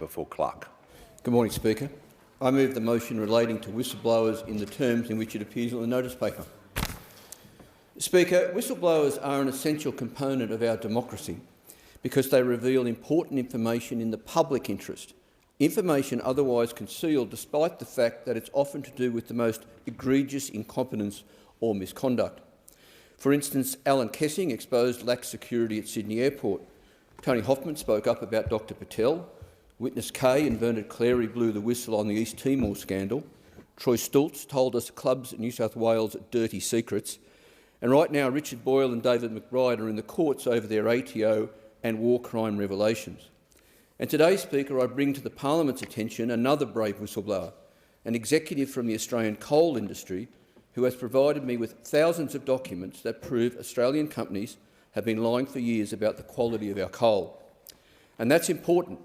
Before Clark. Good morning, Speaker. I move the motion relating to whistleblowers in the terms in which it appears on the notice paper. Speaker, whistleblowers are an essential component of our democracy because they reveal important information in the public interest, information otherwise concealed despite the fact that it's often to do with the most egregious incompetence or misconduct. For instance, Alan Kessing exposed lax security at Sydney Airport. Tony Hoffman spoke up about Dr Patel. Witness K and Bernard Cleary blew the whistle on the East Timor scandal. Troy Stultz told us clubs in New South Wales dirty secrets. And right now, Richard Boyle and David McBride are in the courts over their ATO and war crime revelations. And today, Speaker, I bring to the Parliament's attention another brave whistleblower, an executive from the Australian coal industry who has provided me with thousands of documents that prove Australian companies have been lying for years about the quality of our coal. And that's important,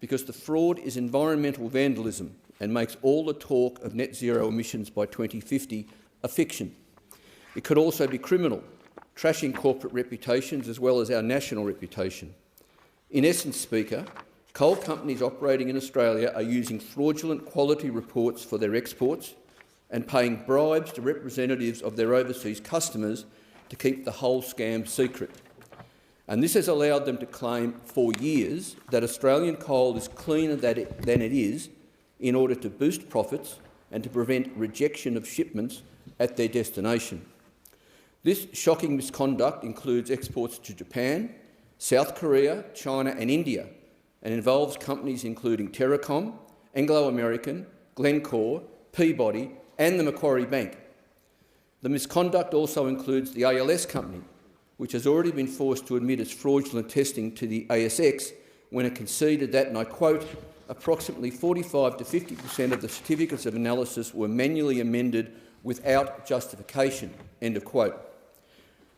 because the fraud is environmental vandalism and makes all the talk of net zero emissions by 2050 a fiction. It could also be criminal, trashing corporate reputations as well as our national reputation. In essence, Speaker, coal companies operating in Australia are using fraudulent quality reports for their exports and paying bribes to representatives of their overseas customers to keep the whole scam secret. And this has allowed them to claim for years that Australian coal is cleaner than it is in order to boost profits and to prevent rejection of shipments at their destination. This shocking misconduct includes exports to Japan, South Korea, China and India, and involves companies including Terracom, Anglo American, Glencore, Peabody and the Macquarie Bank. The misconduct also includes the ALS company, which has already been forced to admit its fraudulent testing to the ASX when it conceded that, and I quote, approximately 45 to 50% of the certificates of analysis were manually amended without justification, end of quote.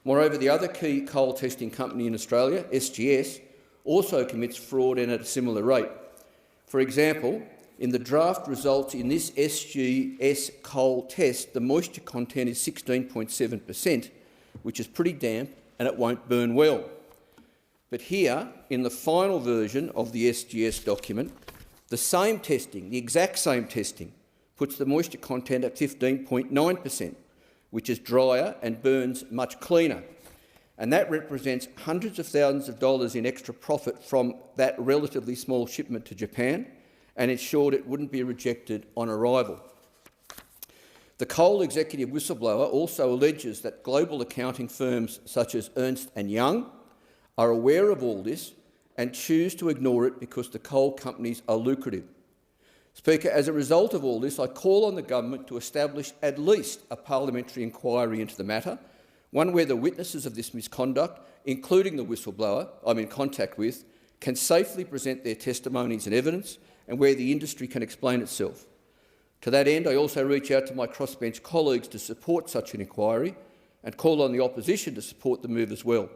Moreover, the other key coal testing company in Australia, SGS, also commits fraud and at a similar rate. For example, in the draft results in this SGS coal test, the moisture content is 16.7%, which is pretty damp and it won't burn well. But here, in the final version of the SGS document, the same testing, the exact same testing, puts the moisture content at 15.9%, which is drier and burns much cleaner. And that represents hundreds of thousands of dollars in extra profit from that relatively small shipment to Japan, and ensured it wouldn't be rejected on arrival. The coal executive whistleblower also alleges that global accounting firms such as Ernst & Young are aware of all this and choose to ignore it because the coal companies are lucrative. Speaker, as a result of all this, I call on the government to establish at least a parliamentary inquiry into the matter, one where the witnesses of this misconduct, including the whistleblower I'm in contact with, can safely present their testimonies and evidence, and where the industry can explain itself. To that end, I also reach out to my crossbench colleagues to support such an inquiry and call on the opposition to support the move as well.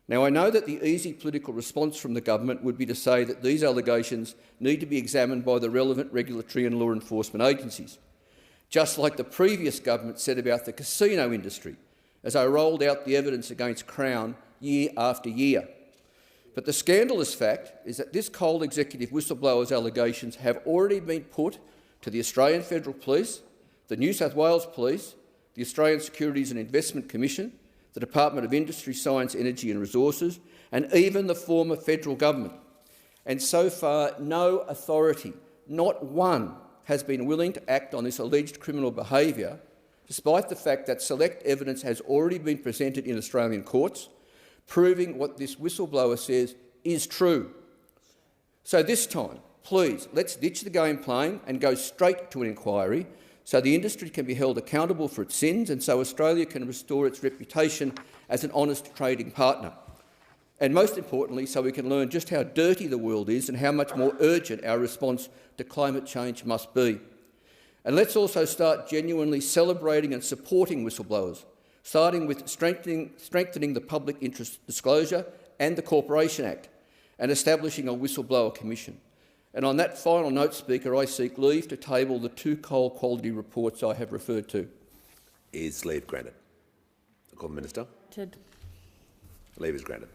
Now, I know that the easy political response from the government would be to say that these allegations need to be examined by the relevant regulatory and law enforcement agencies, just like the previous government said about the casino industry as I rolled out the evidence against Crown year after year. But the scandalous fact is that this coal executive whistleblower's allegations have already been put to the Australian Federal Police, the New South Wales Police, the Australian Securities and Investment Commission, the Department of Industry, Science, Energy and Resources, and even the former federal government. And so far, no authority, not one, has been willing to act on this alleged criminal behaviour, despite the fact that select evidence has already been presented in Australian courts, proving what this whistleblower says is true. So this time, please, let's ditch the game playing and go straight to an inquiry so the industry can be held accountable for its sins and so Australia can restore its reputation as an honest trading partner. And most importantly, so we can learn just how dirty the world is and how much more urgent our response to climate change must be. And let's also start genuinely celebrating and supporting whistleblowers, starting with strengthening the public interest disclosure and the Corporation Act, and establishing a whistleblower commission. And on that final note, Speaker, I seek leave to table the 2 coal quality reports I have referred to. Is leave granted? I call the Minister. Leave is granted.